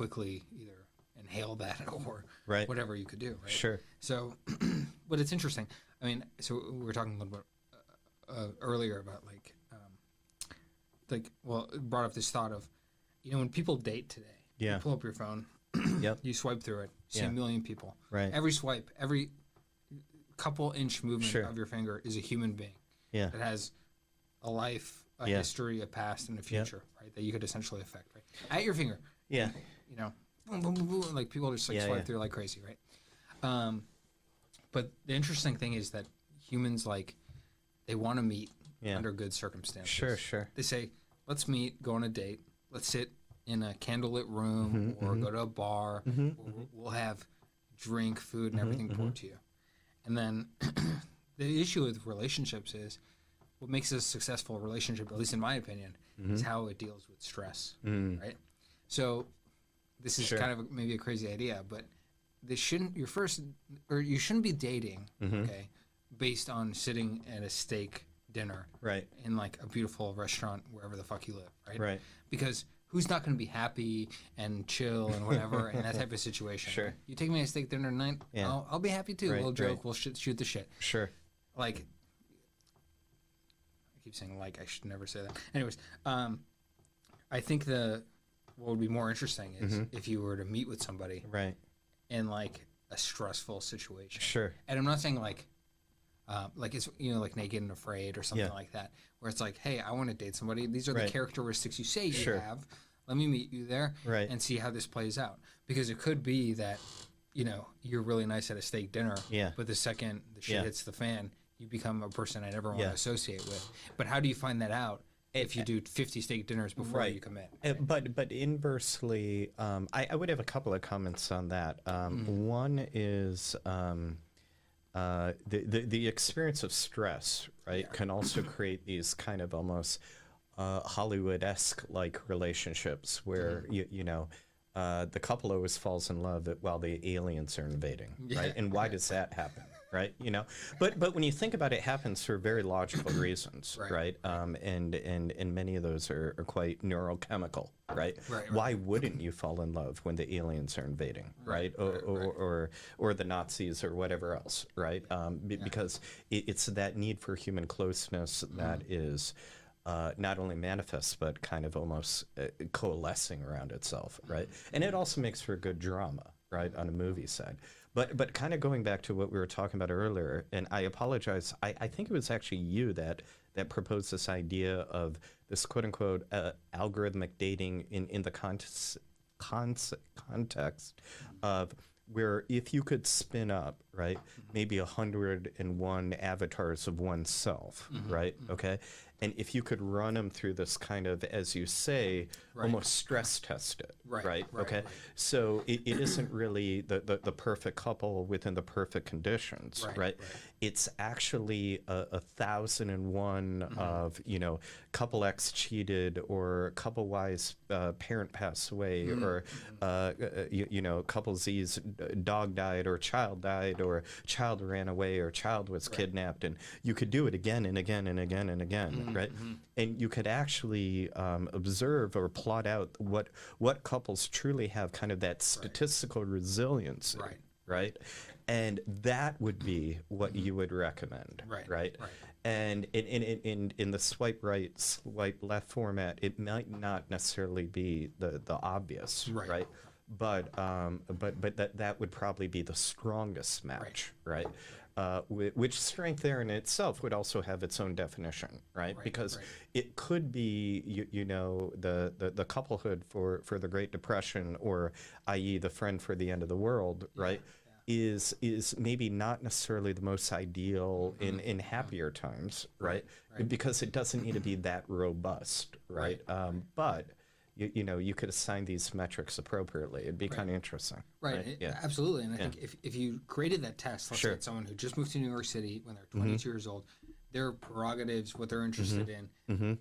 quickly either inhale that or Right. whatever you could do, right? Sure. So, but it's interesting. I mean, so we were talking a little bit earlier about well, it brought up this thought of, when people date today, Yeah. you pull up your phone, Yep. you swipe through it, see Yeah. a million people. Right. Every swipe, every couple inch movement Sure. of your finger is a human being Yeah. that has a life, a Yeah. history, a past, and a future, right? That you could essentially affect, right? At your finger. Yeah. Boom, boom, boom, boom, like people just Yeah, swipe yeah. through like crazy, right? But the interesting thing is that humans they want to meet Yeah. under good circumstances. Sure. They say, let's meet, go on a date, let's sit in a candlelit room or go to a bar. We'll have drink, food, and everything poured to you. And then the issue with relationships is what makes a successful relationship, at least in my opinion, is how it deals with stress, right? So this is Sure. kind of maybe a crazy idea, but you shouldn't be dating, okay, based on sitting at a steak dinner Right. in like a beautiful restaurant wherever the fuck you live, right? Right. Because who's not going to be happy and chill and whatever in that type of situation? Sure. Right? You take me to a steak dinner tonight, Yeah. I'll be happy too. Right, We'll joke, right. we'll shoot the shit. Sure. Like, I keep saying I should never say that. Anyways, I think what would be more interesting is if you were to meet with somebody Right. in like a stressful situation. Sure. And I'm not saying like it's like Naked and Afraid or something Yeah. like that, where it's like, hey, I want to date somebody. These are the Right. characteristics you say you Sure. have. Let me meet you there Right. and see how this plays out. Because it could be that you're really nice at a steak dinner, Yeah. but the second the shit Yeah. hits the fan, you become a person I never want Yeah. to associate with. But how do you find that out if you do 50 steak dinners before Right. you commit? But inversely, I would have a couple of comments on that. One is the experience of stress, right, can also create these kind of almost Hollywood-esque like relationships where the couple always falls in love while the aliens are invading, right? And why does that happen? Right, but when you think about it, it happens for very logical reasons, right? And many of those are quite neurochemical, right? Why wouldn't you fall in love when the aliens are invading, right? Or the Nazis or whatever else, right? Because it's that need for human closeness that is not only manifest but kind of almost coalescing around itself, right? And it also makes for good drama, right, on a movie side. But kind of going back to what we were talking about earlier, and I apologize, I think it was actually you that proposed this idea of this quote unquote algorithmic dating in the context of where if you could spin up, right, maybe 101 avatars of oneself, right, okay, and if you could run them through this kind of, as you say, almost stress test it, right, okay, so it isn't really the perfect couple within the perfect conditions, right? It's actually 1,001 of, couple X cheated, or couple Y's parent passed away, or couple Z's dog died, or child died, or child ran away, or child was kidnapped, and you could do it again and again and again and again, right? And you could actually observe or plot out what couples truly have kind of that statistical resilience, right? And that would be what you would recommend, right? And in the swipe right, swipe left format, it might not necessarily be the obvious, right? But that would probably be the strongest match, right? Which strength there in itself would also have its own definition, right? Because it could be, the couplehood for the Great Depression, or i.e. the friend for the end of the world, right? Is maybe not necessarily the most ideal in happier times, right? Because it doesn't need to be that robust, right? But you could assign these metrics appropriately. It'd be kind of interesting. Absolutely. And I think if you created that test, let's say it's someone who just moved to New York City when they're 22 years old, their prerogatives, what they're interested in,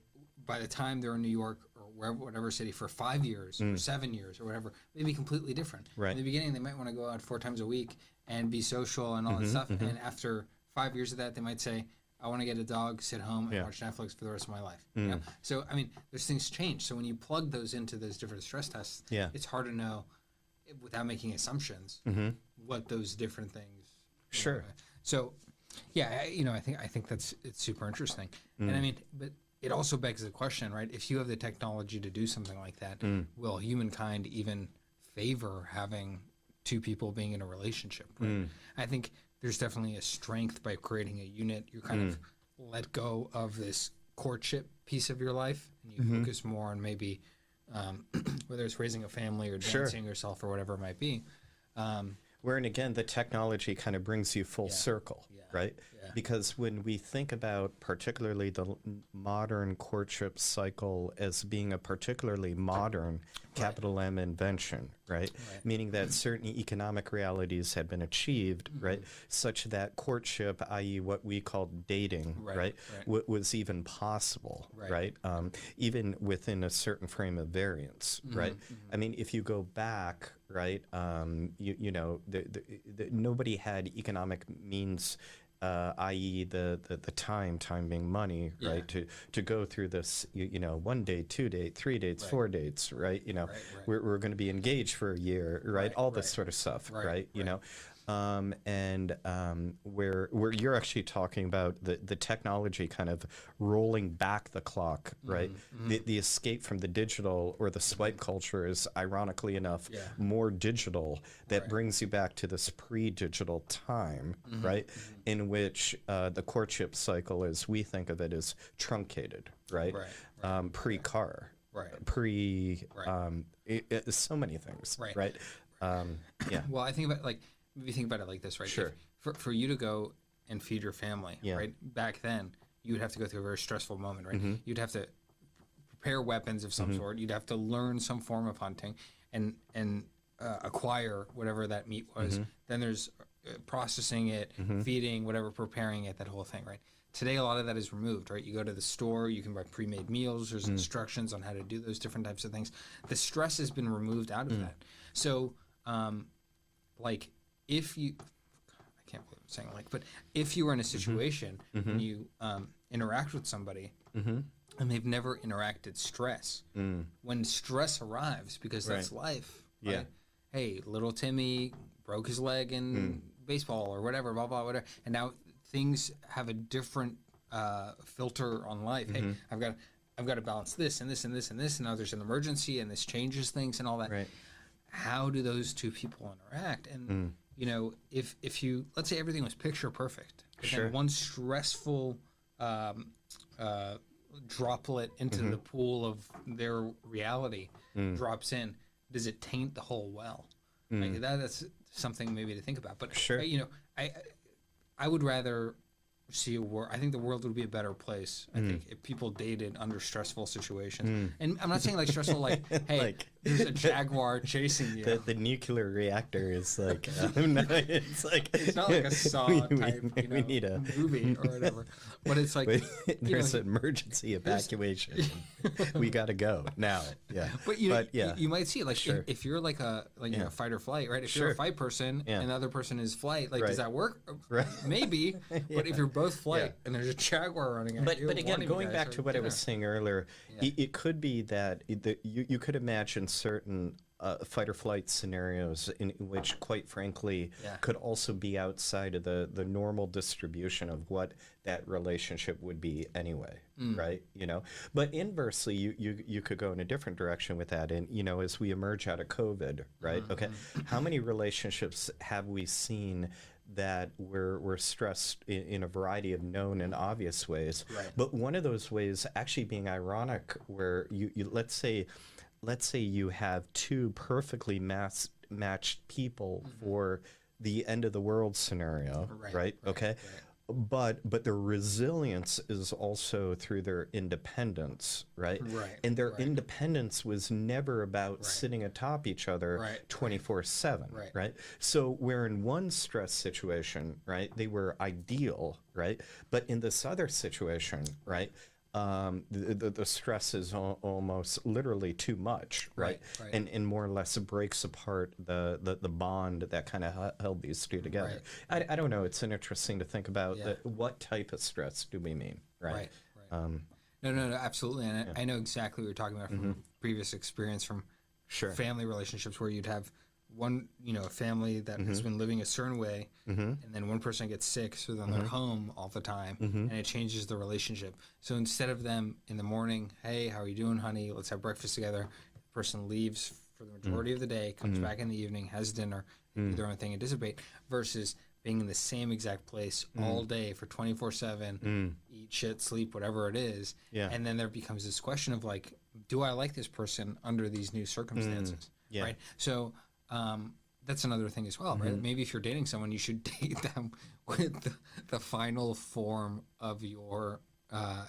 by the time they're in New York or whatever city for 5 years or 7 years or whatever, may be completely different. In the beginning, they might want to go out 4 times a week and be social and all that stuff. And after 5 years of that, they might say, I want to get a dog, sit home, and Yeah. watch Netflix for the rest of my life. You know? So, I mean, those things change. So when you plug those into those different stress tests, Yeah. it's hard to know, without making assumptions, what those different things. Sure. So, yeah, I think it's super interesting. And I mean, but it also begs the question, right? If you have the technology to do something like that, will humankind even favor having two people being in a relationship? Right? I think there's definitely a strength by creating a unit. You kind of let go of this courtship piece of your life, and you focus more on maybe whether it's raising a family or advancing yourself or whatever it might be. Wherein again, the technology kind of brings you full circle, right? Yeah. Because when we think about particularly the modern courtship cycle as being a particularly modern capital M invention, right? Meaning that certain economic realities had been achieved, right? Such that courtship, i.e. what we call dating, right? Was even possible, right? Even within a certain frame of variance, right? I mean, if you go back, right, you know, nobody had economic means, i.e. the time being money, right, to go through this, you know, 1 date, 2 date, 3 dates, 4 dates, right, you know, we're going to be engaged for a year, right, all this sort of stuff, right, you know, where you're actually talking about the technology kind of rolling back the clock, right? The escape from the digital or the swipe culture is, ironically enough, more digital. That brings you back to this pre-digital time, right? In which the courtship cycle, as we think of it, is truncated, right? Pre-car, so many things, right? Yeah. Well, I think about maybe think about it like this, right? Sure. For you to go and feed your family, right? Back then, you would have to go through a very stressful moment, right? You'd have to prepare weapons of some sort. You'd have to learn some form of hunting and acquire whatever that meat was. Then there's processing it, feeding, whatever, preparing it, that whole thing, right? Today, a lot of that is removed, right? You go to the store, you can buy pre-made meals. There's instructions on how to do those different types of things. The stress has been removed out of that. So, if you, I can't believe I'm saying but if you were in a situation and you interact with somebody and they've never interacted stress, when stress arrives, because that's life, right? Hey, little Timmy broke his leg in baseball or whatever, blah, blah, whatever. And now things have a different filter on life. Hey, I've got to balance this and this and this and this, and now there's an emergency and this changes things and all that. How do those two people interact? And you know, if you, let's say everything was picture perfect, but then one stressful droplet into the pool of their reality drops in, does it taint the whole well? Like that's something maybe to think about. But you know, I would rather see a world. I think the world would be a better place, I think, if people dated under stressful situations. And I'm not saying like stressful, like, hey, there's a jaguar chasing you. The nuclear reactor is like, it's like, it's not like a Saw type, we need a movie or whatever. But it's like, there's an emergency evacuation. We got to go now. Yeah. But you might see it like if you're like a fight or flight, right? If you're a fight person and the other person is flight, like does that work? Maybe. But if you're both flight and there's a jaguar running at you. But again, going back to what I was saying earlier, it could be that you could imagine certain fight or flight scenarios in which, quite frankly, could also be outside of the normal distribution of what that relationship would be anyway, right? You know, but inversely, you could go in a different direction with that. And you know, as we emerge out of COVID, right? Okay, how many relationships have we seen that we're stressed in a variety of known and obvious ways, but one of those ways actually being ironic, where you let's say you have two perfectly matched people for the end of the world scenario, right? Okay. But their resilience is also through their independence, right? And their independence was never about sitting atop each other 24/7, right? So where in one stress situation, right, they were ideal, right? But in this other situation, right, the stress is almost literally too much, right? Right. And more or less breaks apart the bond that kind of held these two together. I don't know. It's interesting to think about what type of stress do we mean, right? No, absolutely. And I know exactly what you're talking about from previous experience from family relationships where you'd have one, a family that has been living a certain way, and then one person gets sick, so then they're home all the time, and it changes the relationship. So instead of them in the morning, hey, how are you doing, honey? Let's have breakfast together. The person leaves for the majority of the day, comes back in the evening, has dinner, do their own thing and dissipate, versus being in the same exact place all day for 24/7, eat, shit, sleep, whatever it is. And then there becomes this question of like, do I like this person under these new circumstances? Right? So that's another thing as well, right? Maybe if you're dating someone, you should date them with the final form of your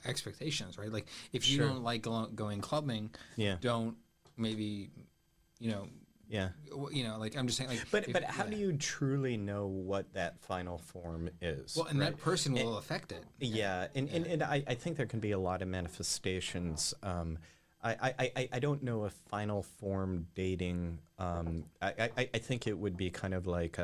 expectations, right? Like if you don't like going clubbing, don't maybe, like I'm just saying, like, but how do you truly know what that final form is? Well, and that person will affect it. And I think there can be a lot of manifestations. I don't know if final form dating. I think it would be kind of like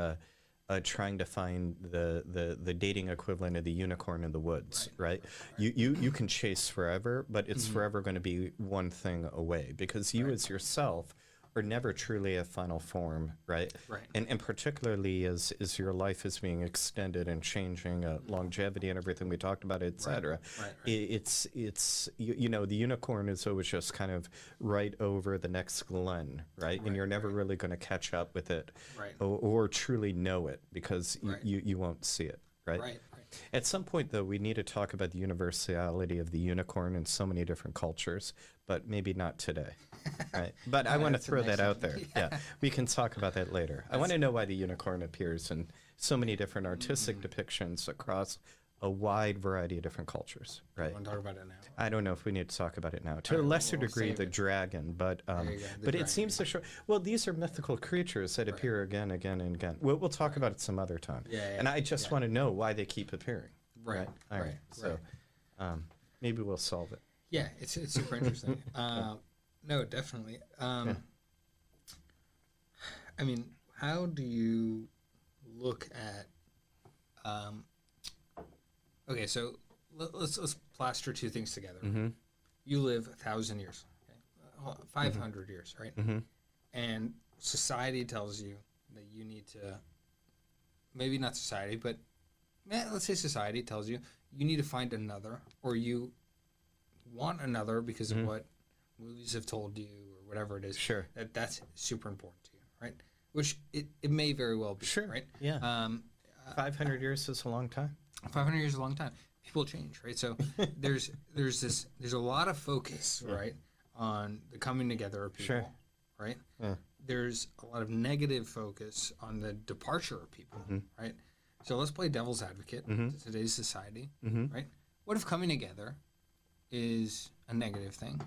trying to find the dating equivalent of the unicorn in the woods, right? You can chase forever, but it's forever going to be one thing away because you as yourself are never truly a final form, right? And particularly as your life is being extended and changing, longevity and everything we talked about, et cetera. It's the unicorn is always just kind of right over the next glen, right? And you're never really going to catch up with it, or truly know it because you won't see it, right? At some point, though, we need to talk about the universality of the unicorn in so many different cultures, but maybe not today. Right? But I want to throw that out there. We can talk about that later. I want to know why the unicorn appears in so many different artistic depictions across a wide variety of different cultures. Right? I want to talk about it now. I don't know if we need to talk about it now. To a lesser degree, the dragon, but it seems to show. Well, these are mythical creatures that appear again, again, and again. We'll talk about it some other time. And I just want to know why they keep appearing. All right. So maybe we'll solve it. Yeah, it's super interesting. No, definitely. I mean, how do you look at? Okay, so let's plaster two things together. You live 1,000 years, 500 years, right? And society tells you that you need to. Maybe not society, but let's say society tells you need to find another, or you want another because of what movies have told you or whatever it is. That's super important to you, right? Which it may very well be, right? 500 years is a long time. 500 years is a long time. People change, right? So there's a lot of focus, right, on the coming together of people, right? There's a lot of negative focus on the departure of people, right? So let's play devil's advocate to today's society, right? What if coming together is a negative thing?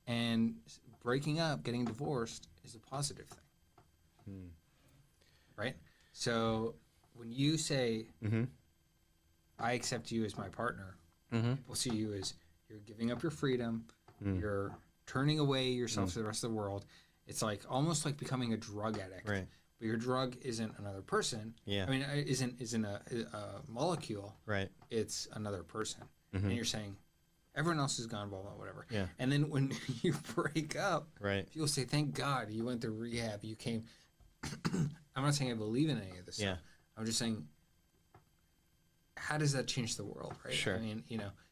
And breaking up, getting divorced is a positive thing. Right? So when you say, I accept you as my partner, people see you as you're giving up your freedom, you're turning away yourself to the rest of the world. It's like almost like becoming a drug addict. But your drug isn't another person. I mean, isn't a molecule. It's another person. And you're saying, everyone else is gone, blah, blah, whatever. And then when you break up, people say, thank God you went to rehab. You came. I'm not saying I believe in any of this stuff. I'm just saying, how does that change the world, right? I mean,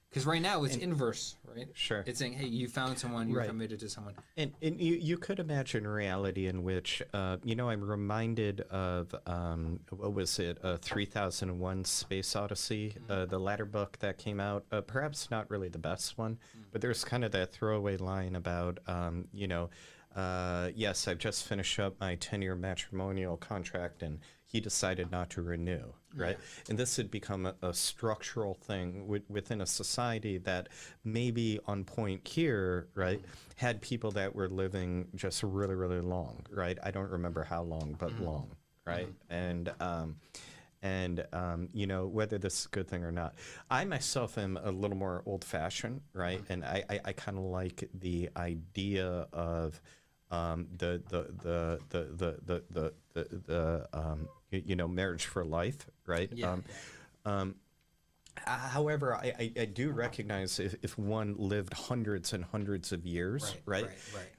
because right now it's inverse, right? It's saying, hey, you found someone, you're committed to someone. And you could imagine a reality in which, I'm reminded of, what was it, 3001 Space Odyssey, the latter book that came out, perhaps not really the best one, but there's kind of that throwaway line about, yes, I've just finished up my 10-year matrimonial contract and he decided not to renew, right? And this had become a structural thing within a society that maybe on point here, right, had people that were living just really, really long, right? I don't remember how long, but long, right? And And, you know, whether this is a good thing or not. I myself am a little more old-fashioned, right? And I kind of like the idea of you know, marriage for life, right? However, I do recognize if one lived hundreds and hundreds of years, right,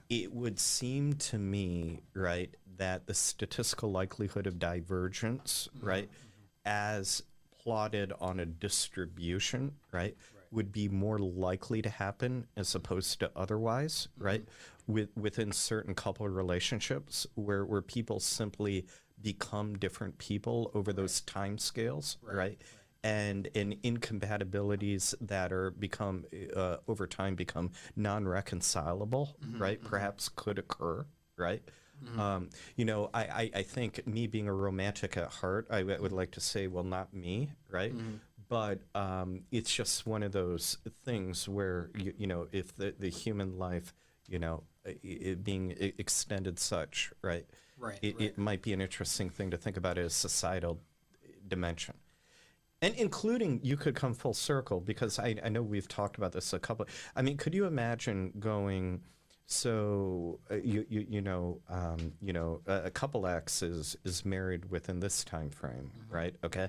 it would seem to me, right, that the statistical likelihood of divergence, right, as plotted on a distribution, right, would be more likely to happen as opposed to otherwise, right, within certain couple relationships where people simply become different people over those time scales, right? And incompatibilities that are become over time become non-reconcilable, right? Perhaps could occur, right? You know, I think me being a romantic at heart, I would like to say, well, not me, right? But it's just one of those things where, you know, if the human life, you know, it being extended such, right? It might be an interesting thing to think about as a societal dimension. And including, you could come full circle, because I know we've talked about this a couple. I mean, could you imagine going, so you know, a couple X is married within this time frame, right? Okay.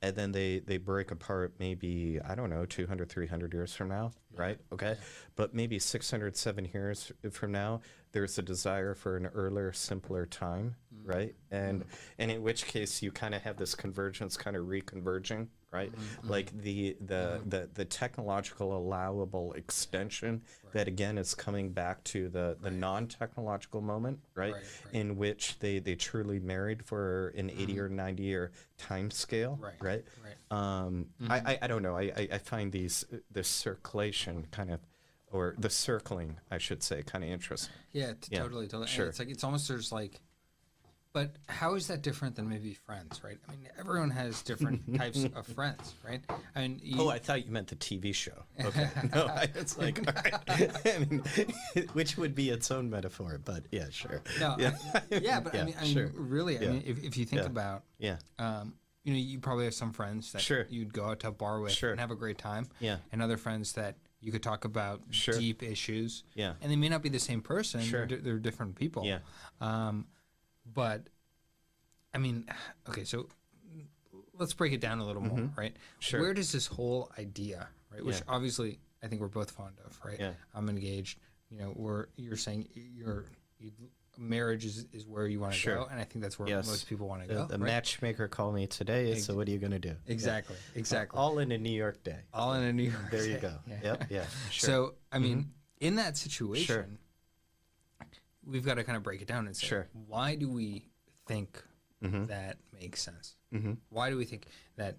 And then they break apart maybe, I don't know, 200, 300 years from now, right? Okay. But maybe 600, 7 years from now, there's a desire for an earlier, simpler time, right? And in which case you kind of have this convergence kind of reconverging, right? Like the technological allowable extension that again is coming back to the non-technological moment, right? In which they truly married for an 80 or 90 year time scale, right? I don't know. I find this circulation kind of, or the circling, I should say, kind of interesting. Yeah, totally. Sure. It's like, it's almost, there's like, but how is that different than maybe friends, right? I mean, everyone has different types of friends, right? I mean, I thought you meant the TV show. Okay. No, it's like, all right. I mean, which would be its own metaphor, but yeah, sure. No, but I mean, sure. really, I mean, if you think about, you know, you probably have some friends that you'd go out to a bar with and have a great time, and other friends that you could talk about deep issues, and they may not be the same person. They're different people. But I mean, okay, so let's break it down a little more, right? Where does this whole idea, right, which obviously I think we're both fond of, right? I'm engaged. You know, you're saying marriage is where you want to go, and I think that's where most people want to go. The matchmaker called me today, so what are you going to do? Exactly. All in a New York day. All in a New York There you go. So, I mean, in that situation, we've got to kind of break it down and say, why do we think that makes sense? Why do we think that,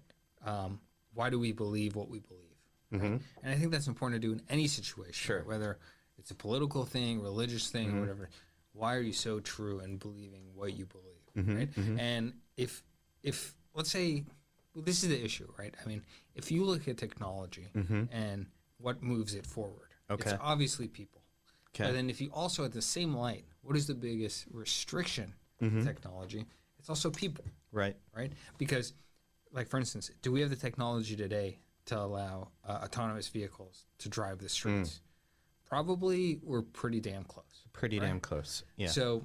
why do we believe what we believe? Right? And I think that's important to do in any situation, right? Whether it's a political thing, religious thing, or whatever. Why are you so true in believing what you believe, right? And if let's say, well, this is the issue, right? I mean, if you look at technology and what moves it forward, it's obviously people. But then if you also, at the same light, what is the biggest restriction to technology? It's also people. Right? Because, like, for instance, do we have the technology today to allow autonomous vehicles to drive the streets? Probably we're pretty damn close. Damn close, yeah. So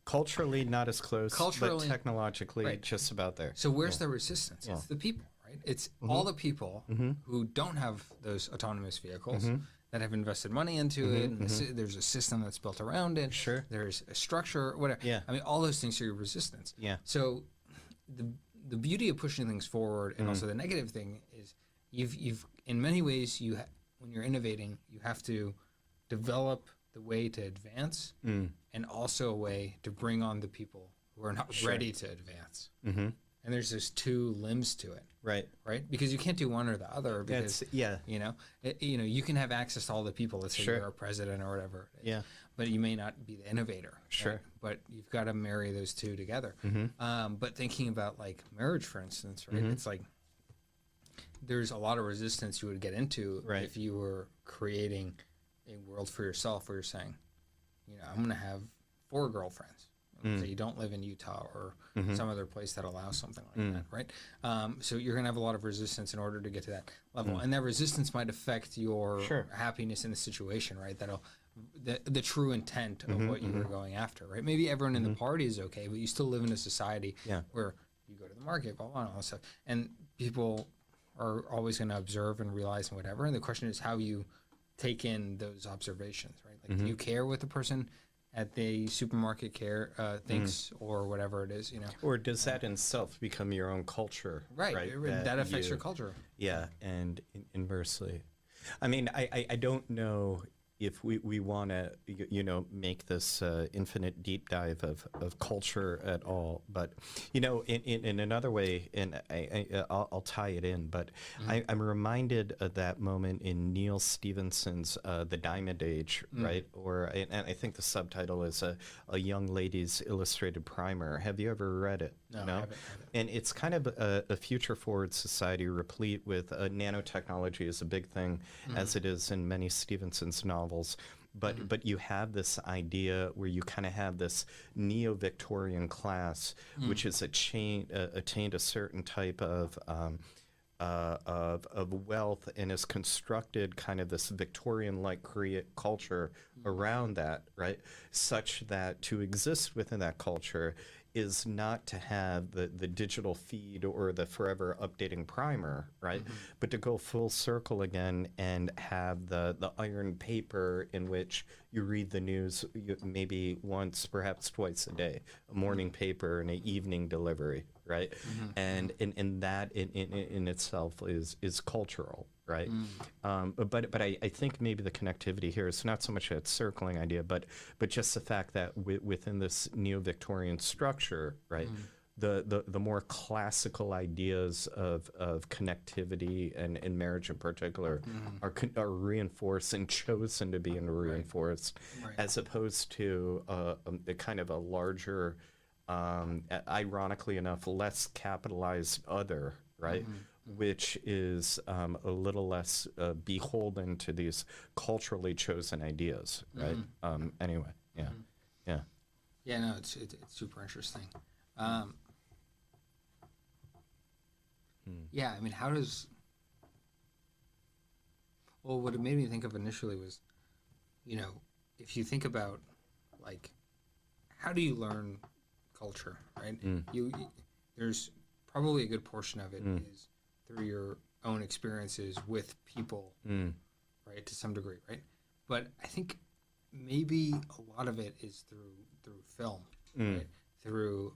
culturally, not as close, but technologically, just about there. So where's the resistance? It's the people, right? It's all the people who don't have those autonomous vehicles that have invested money into it, and there's a system that's built around it. There's a structure, whatever. I mean, all those things are your resistance. So the beauty of pushing things forward, and also the negative thing is, you've in many ways, when you're innovating, you have to develop the way to advance, and also a way to bring on the people who are not ready to advance. And there's those two limbs to it, right? Because you can't do one or the other. Because you know, you can have access to all the people. Let's say you're a president or whatever. But you may not be the innovator. Right? But you've got to marry those two together. But thinking about, like, marriage, for instance, right? It's like there's a lot of resistance you would get into if you were creating a world for yourself where you're saying, you know, I'm going to have 4 girlfriends. Let's say you don't live in Utah or some other place that allows something like that, right? So you're going to have a lot of resistance in order to get to that level. And that resistance might affect your happiness in the situation, right? The true intent of what you were going after, right? Maybe everyone in the party is okay, but you still live in a society where you go to the market, blah, blah, blah, all that stuff. And people are always going to observe and realize and whatever. And the question is how you take in those observations, right? Like, do you care what the person at the supermarket thinks or whatever it is, Or does that in self become your own culture? Right. That affects your culture. Yeah, and inversely. I mean, I don't know if we want to, make this infinite deep dive of culture at all. But, in another way, and I'll tie it in, but I'm reminded of that moment in Neil Stephenson's The Diamond Age, right? And I think the subtitle is a Young Lady's Illustrated Primer. Have you ever read it? No, I haven't. And it's kind of a future-forward society replete with nanotechnology is a big thing, as it is in many Stevenson's novels. But you have this idea where you kind of have this neo-Victorian class, which has attained a certain type of wealth and has constructed kind of this Victorian-like culture around that, right? Such that to exist within that culture is not to have the digital feed or the forever updating primer, right? But to go full circle again and have the iron paper in which you read the news maybe once, perhaps twice a day, a morning paper and an evening delivery, right? And that in itself is cultural, right? But I think maybe the connectivity here is not so much that circling idea, but just the fact that within this neo-Victorian structure, right, the more classical ideas of connectivity and marriage in particular are reinforced and chosen to be reinforced, as opposed to a kind of a larger, ironically enough, less capitalized other, right? Which is a little less beholden to these culturally chosen ideas, right? Anyway, yeah. Yeah, no, it's super interesting. Yeah, I mean, what it made me think of initially was, if you think about, like, how do you learn culture, right? There's probably a good portion of it is through your own experiences with people, right, to some degree, right? But I think maybe a lot of it is through film, right? Through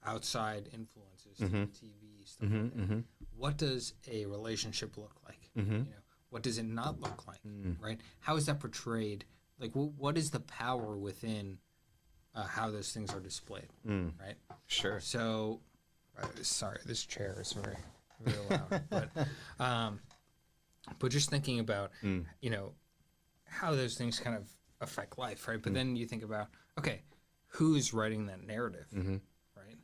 outside influences, through TV, stuff like that. What does a relationship look like? What does it not look like, right? How is that portrayed? Like, what is the power within how those things are displayed, right? Sure. So, sorry, this chair is very loud, but just thinking about how those things kind of affect life, right? But then you think about, okay, who's writing that narrative, right?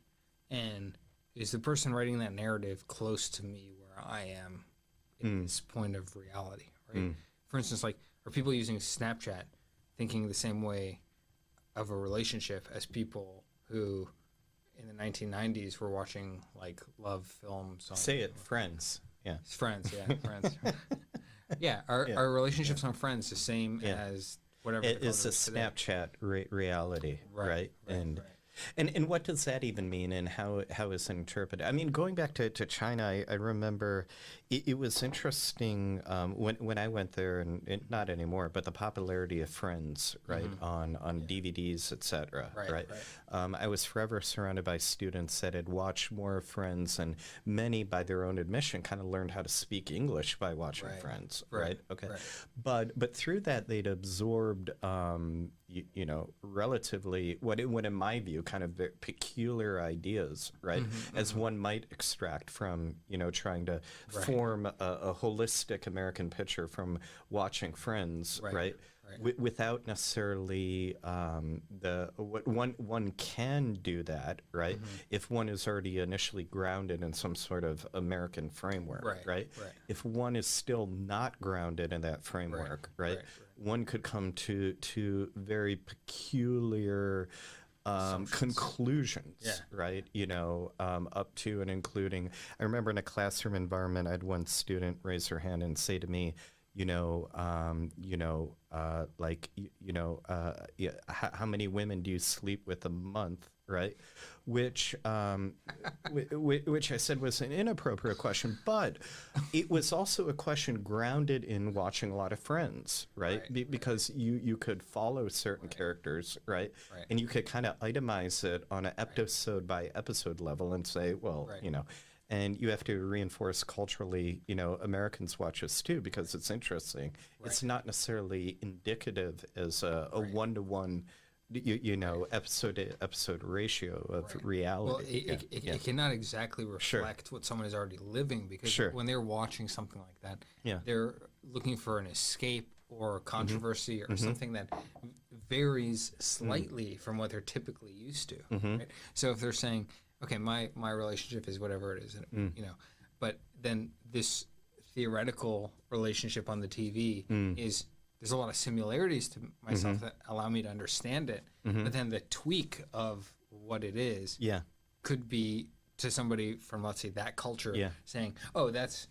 And is the person writing that narrative close to me where I am in this point of reality, right? For instance, like, are people using Snapchat thinking the same way of a relationship as people who in the 1990s were watching, like, love films on... Say it, Friends. Yeah. Friends, yeah, Friends. Yeah, our relationships on Friends the same as whatever it's a Snapchat reality, right? And what does that even mean, and how is it interpreted? I mean, going back to China, I remember it was interesting when I went there, and not anymore, but the popularity of Friends, right, on DVDs, etc. Right. I was forever surrounded by students that had watched more Friends, and many, by their own admission, kind of learned how to speak English by watching Friends, right? Okay, but through that they'd absorbed, relatively what in my view kind of peculiar ideas, right? As one might extract from trying to form a holistic American picture from watching Friends, right? Without necessarily what one can do that, right? If one is already initially grounded in some sort of American framework, right? If one is still not grounded in that framework, right? One could come to very peculiar conclusions, Yeah. right? Up to and including. I remember in a classroom environment, I had one student raise her hand and say to me, how many women do you sleep with a month, right? Which I said was an inappropriate question, but it was also a question grounded in watching a lot of Friends, right? Because you could follow certain characters, right? And you could kind of itemize it on an episode by episode level and say, well, and you have to reinforce culturally, Americans watch us too because it's interesting. It's not necessarily indicative as a one-to-one episode ratio of reality. Well, it cannot exactly reflect what someone is already living because when they're watching something like that, they're looking for an escape or controversy or something that varies slightly from what they're typically used to. Right? So if they're saying, okay, my relationship is whatever it is, but then this theoretical relationship on the TV is, there's a lot of similarities to myself that allow me to understand it, but then the tweak of what it is could be to somebody from, let's say, that culture saying, oh, that's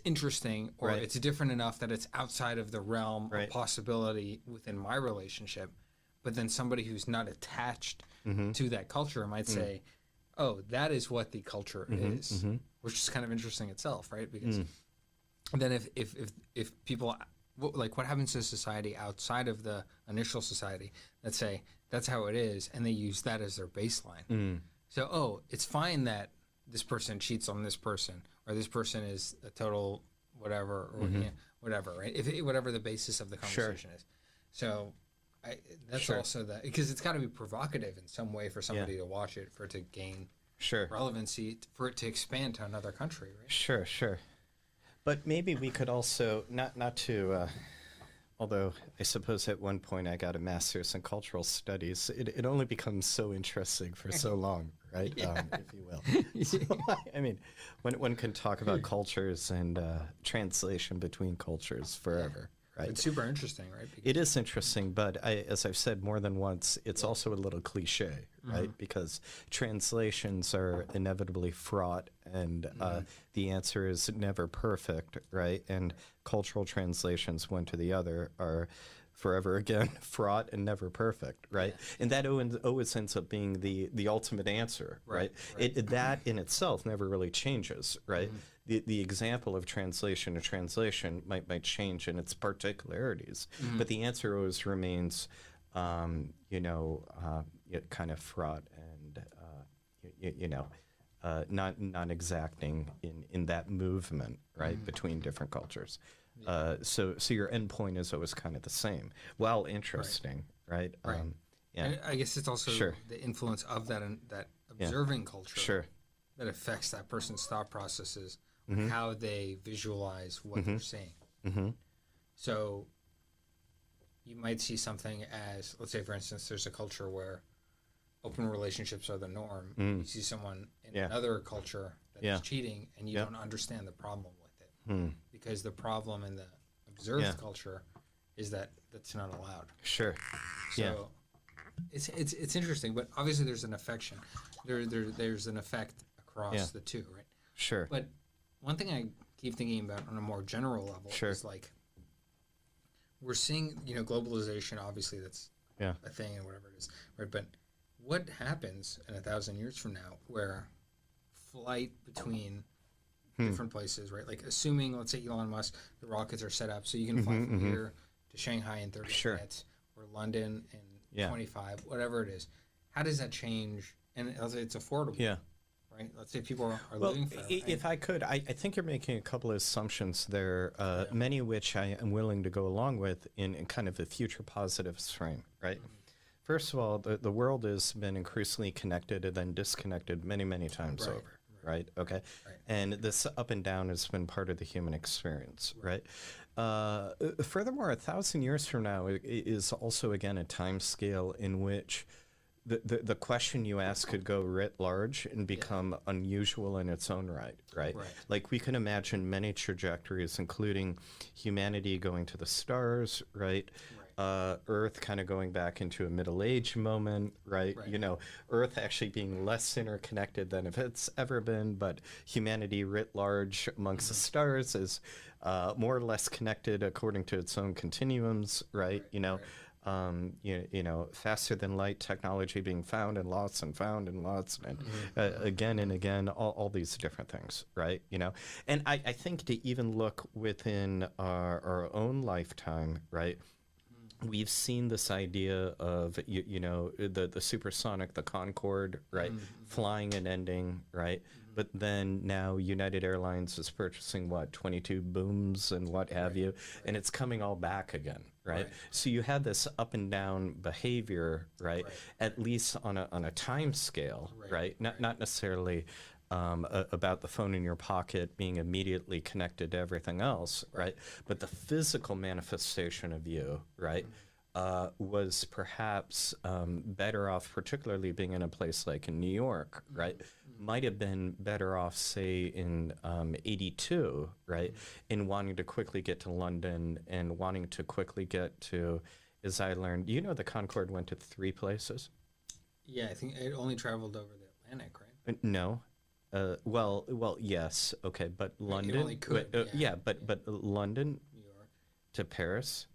interesting, or it's different enough that it's outside of the realm of possibility within my relationship. But then somebody who's not attached to that culture might say, oh, that is what the culture is, which is kind of interesting itself, right? Because then if people, like, what happens to society outside of the initial society that say that's how it is, and they use that as their baseline. So, oh, it's fine that this person cheats on this person, or this person is a total whatever, or whatever, right? Whatever the basis of the conversation is. So that's also that, because it's got to be provocative in some way for somebody to watch it, for it to gain relevancy, for it to expand to another country, right? Sure. But maybe we could also, not to, although I suppose at one point I got a master's in cultural studies, it only becomes so interesting for so long, right? If you will. So, I mean, one can talk about cultures and translation between cultures forever. Right. It's super interesting, right? Because it is interesting, but as I've said more than once, it's also a little cliche, right? Because translations are inevitably fraught, and the answer is never perfect, right? And cultural translations, one to the other, are forever again fraught and never perfect, right? And that always ends up being the ultimate answer, right? That in itself never really changes, right? The example of translation to translation might change in its particularities, but the answer always remains, kind of fraught and, not exacting in that movement, right, between different cultures. So your endpoint is always kind of the same. Well, interesting, right? And I guess it's also the influence of that observing culture that affects that person's thought processes, how they visualize what they're seeing. So you might see something as, let's say, for instance, there's a culture where open relationships are the norm. You see someone in another culture that is cheating, and you don't understand the problem with it. Because the problem in the observed culture is that that's not allowed. So it's interesting, but obviously there's an affection. There's an effect across the two, right? But one thing I keep thinking about on a more general level is, like, we're seeing, globalization, obviously that's a thing and whatever it is, right? But what happens in 1,000 years from now where flight between different places, right? Like, assuming, let's say, Elon Musk, the rockets are set up so you can fly from here to Shanghai in 30 minutes, or London in 25, whatever it is. How does that change? And it's affordable. Right? Let's say people are living for it. If I could, I think you're making a couple of assumptions there, many of which I am willing to go along with in kind of a future positives frame, right? First of all, the world has been increasingly connected and then disconnected many, many times over, right? Okay? And this up and down has been part of the human experience, right? Furthermore, 1,000 years from now is also, again, a time scale in which the question you ask could go writ large and become unusual in its own right? Like, we can imagine many trajectories, including humanity going to the stars, right? Earth kind of going back into a Middle Age moment, right? You know, Earth actually being less interconnected than if it's ever been, but humanity writ large amongst the stars is more or less connected according to its own continuums, right? You know, you know, faster than light technology being found and lost and found and lost and again and again, all these different things, right? You know, and I think to even look within our own lifetime, right? We've seen this idea of, you know, the supersonic, the Concorde, right? Flying and ending, right? But then now United Airlines is purchasing, what, 22 booms and what have you, and it's coming all back again, right? So you had this up and down behavior, right? At least on a time scale, right? Not necessarily about the phone in your pocket being immediately connected to everything else, right? But the physical manifestation of you, right, was perhaps better off, particularly being in a place like in New York, right? Might have been better off, say, in 82, right, in wanting to quickly get to London and wanting to quickly get to, as I learned, you know, the Concorde went to 3 places? Yeah, I think it only traveled over the Atlantic, right? No. Well, yes, okay, but London, It only could, yeah, but London New York. to Paris,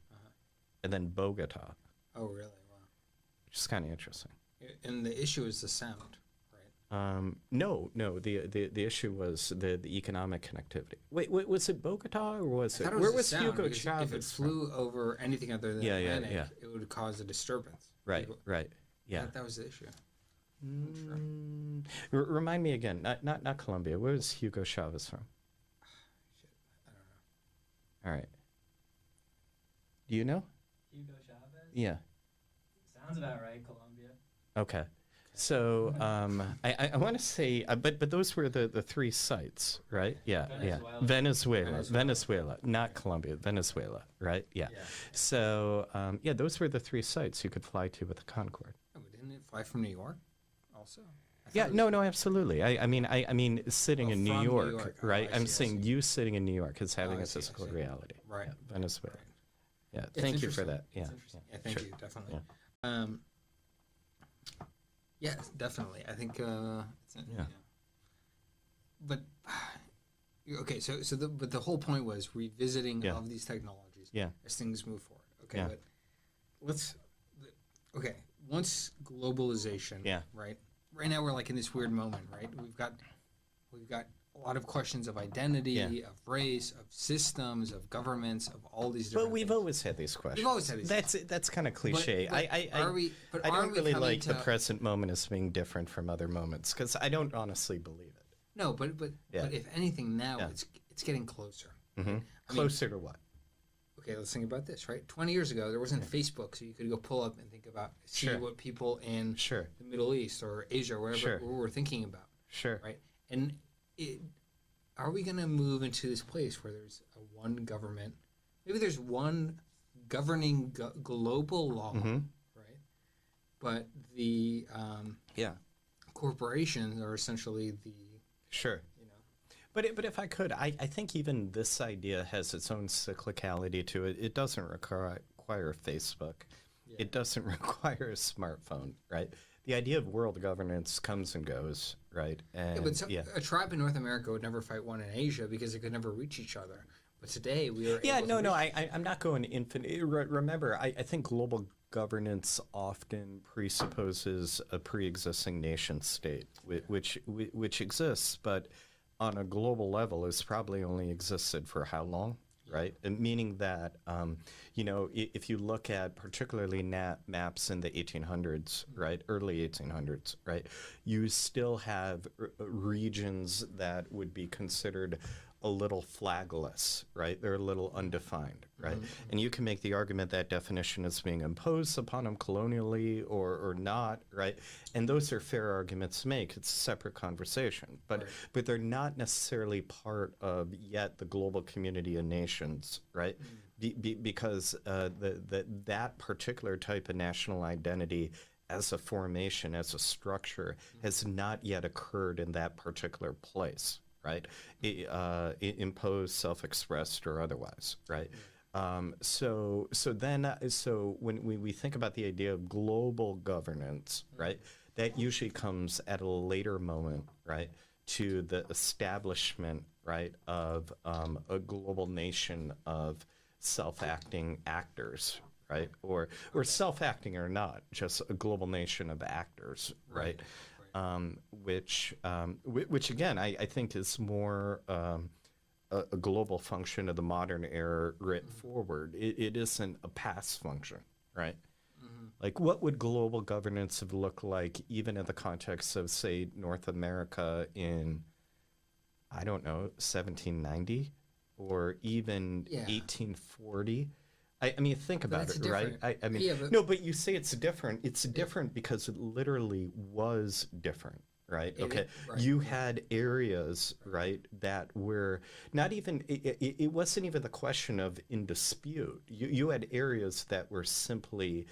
and then Bogota, Oh, really? Wow. which is kind of interesting. And the issue is the sound, right? No, the issue was the economic connectivity. Wait, was it Bogota or was I it? thought it Where the was sound, Hugo because Chavez? if it flew over anything other than the Atlantic, it would cause a disturbance. Right, yeah. That was the issue. Remind me again, not Colombia. Where was Hugo Chavez from? Shit, I don't know. All right. Do you know? Hugo Chavez? Yeah. Sounds about right, Colombia. Okay. So I want to say, but those were the 3 sites, right? Yeah, Venezuela, not Colombia, Venezuela, right? Yeah. So those were the 3 sites you could fly to with the Concorde. Oh, but didn't it fly from New York also? Yeah, no, absolutely. I mean, sitting in New from New York, York. Oh, right? I I'm see, I saying see. you sitting in New York is having I a see, I physical see. reality. Right. Yeah, Venezuela. Right. Yeah, It's thank you for interesting. that. Yeah. It's interesting. Yeah, thank Sure. you, definitely. Yeah. Yes, definitely. I think. Yeah. But okay, so the whole point was revisiting Yeah. of these technologies Yeah. as things move forward. Okay, Yeah. but once globalization. Yeah. Right. Right now we're like in this weird moment. Right. We've got a lot of questions of identity, of race, of systems, of governments, of all these different But we've things. always had these questions. We've always had these That's kind of cliche. But I don't really like the present moment as being different from other moments because I don't honestly believe it. No, but if anything now it's getting closer. Closer to what? Okay, let's think about this, right? 20 years ago, there wasn't Facebook, so you could go pull up and think about, see what people in the Middle East or Asia or wherever were thinking about. Sure. Right? And are we going to move into this place where there's one government? Maybe there's one governing global law, right? But the corporations are essentially the... Sure. But if I could, I think even this idea has its own cyclicality to it. It doesn't require Facebook. Yeah. It doesn't require a smartphone, right? The idea of world governance comes and goes, right? And, a tribe in North America would never fight one in Asia because they could never reach each other. But today we are I'm not going infinite. Remember, I think global governance often presupposes a pre-existing nation state, which exists, but on a global level has probably only existed for how long, right? And meaning that, if you look at particularly maps in the 1800s, right, early 1800s, right, you still have regions that would be considered a little flagless, right? They're a little undefined, right? And you can make the argument that definition is being imposed upon them colonially or not, right? And those are fair arguments to make. It's a separate conversation, but they're not necessarily part of yet the global community of nations, right? Because that particular type of national identity as a formation, as a structure, has not yet occurred in that particular place. Right, imposed, self-expressed, or otherwise. Right, So when we think about the idea of global governance, right, that usually comes at a later moment, right, to the establishment, right, of a global nation of self-acting actors, right, or self-acting or not, just a global nation of actors, right, which again I think is more a global function of the modern era writ forward. It isn't a past function, right? Like, what would global governance have looked like even in the context of, say, North America in, I don't know, 1790 or even 1840? I mean, think about it, right? I mean, no, but you say it's different. It's different because it literally was different. Right. Okay. You had areas, right, that were not even. It wasn't even the question of in dispute. You had areas that were simply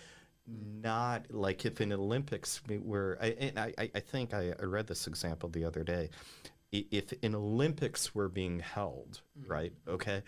not like if in Olympics were. I think I read this example the other day. If an Olympics were being held, right, okay,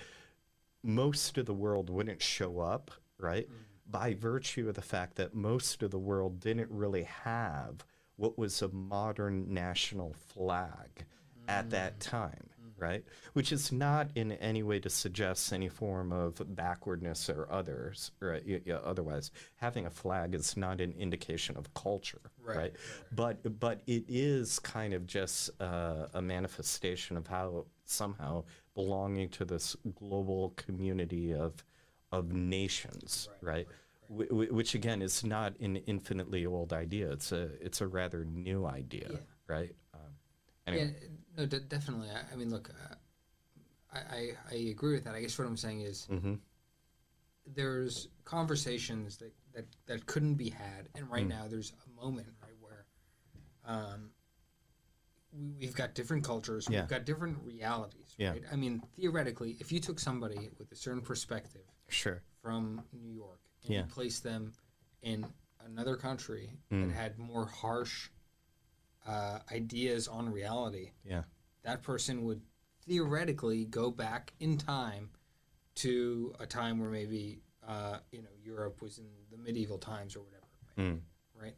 most of the world wouldn't show up, right, by virtue of the fact that most of the world didn't really have what was a modern national flag at that time, right? Which is not in any way to suggest any form of backwardness or others, right? Otherwise, having a flag is not an indication of culture, right? But it is kind of just a manifestation of how somehow belonging to this global community of nations, right? Which again is not an infinitely old idea. It's a rather new idea, right? Anyway. Yeah, no, definitely. I mean, look, I agree with that. I guess what I'm saying is there's conversations that couldn't be had, and right now there's a moment, right, where we've got different cultures, we've got different realities, right? I mean, theoretically, if you took somebody with a certain perspective from New York and you placed them in another country that had more harsh ideas on reality, that person would theoretically go back in time to a time where maybe Europe was in the medieval times or whatever, right?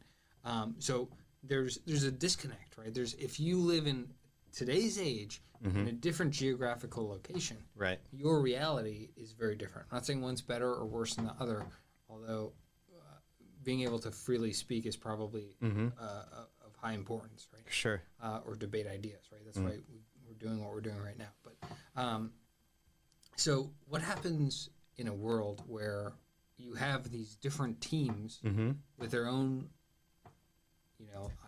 So there's a disconnect, right? If you live in today's age in a different geographical location, your reality is very different. I'm not saying one's better or worse than the other, although being able to freely speak is probably of high importance, right? Or debate ideas, right? That's why we're doing what we're doing right now. But so what happens in a world where you have these different teams with their own,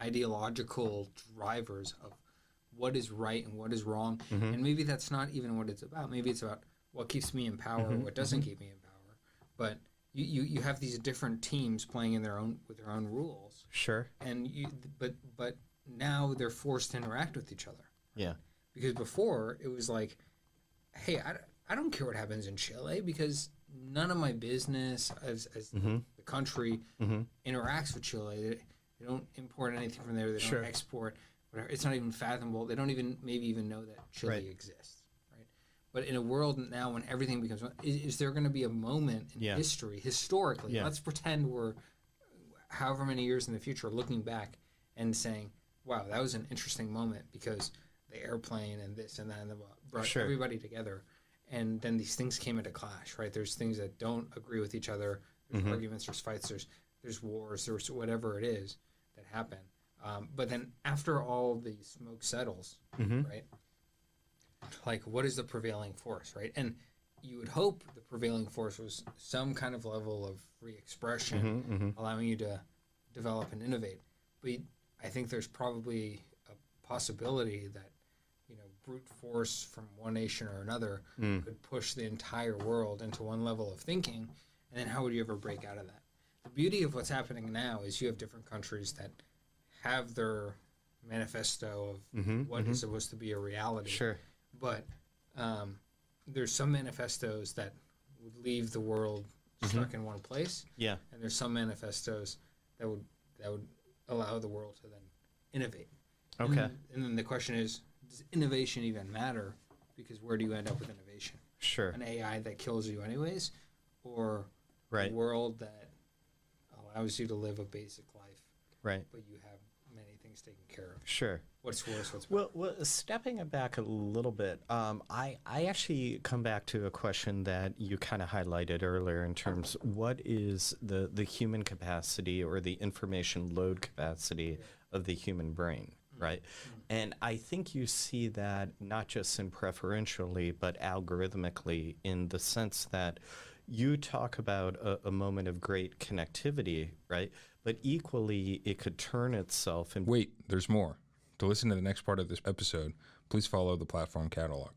ideological drivers of what is right and what is wrong, and maybe that's not even what it's about. Maybe it's about what keeps me in power, what doesn't keep me in power. But you have these different teams playing with their own rules. And but now they're forced to interact with each other. Because before it was like, hey, I don't care what happens in Chile because none of my business as the country interacts with Chile. They don't import anything from there. They don't export. Whatever. It's not even fathomable. They don't even maybe know that Chile exists, right? But in a world now when everything becomes, is there going to be a moment in history, historically? Let's pretend we're however many years in the future looking back and saying, wow, that was an interesting moment because the airplane and this and that and brought everybody together. And then these things came into clash, right? There's things that don't agree with each other. There's arguments, there's fights, there's wars, there's whatever it is that happen. But then after all the smoke settles, right? Like, what is the prevailing force, right? And you would hope the prevailing force was some kind of level of free expression, allowing you to develop and innovate. But I think there's probably a possibility that, brute force from one nation or another could push the entire world into one level of thinking. And then how would you ever break out of that? The beauty of what's happening now is you have different countries that have their manifesto of what is supposed to be a reality. But there's some manifestos that would leave the world stuck in one place. And there's some manifestos that would allow the world to then innovate. And then the question is, does innovation even matter? Because where do you end up with innovation? An AI that kills you anyways, or Right. a world that allows you to live a basic life, Right. but you have many things taken care of? Sure. What's worse? What's better? Well, stepping it back a little bit, I actually come back to a question that you kind of highlighted earlier in terms what is the human capacity or the information load capacity of the human brain, right? And I think you see that not just in preferentially, but algorithmically in the sense that you talk about a moment of great connectivity, right? But equally, it could turn itself and Wait, there's more. To listen to the next part of this episode, please follow the platform catalog.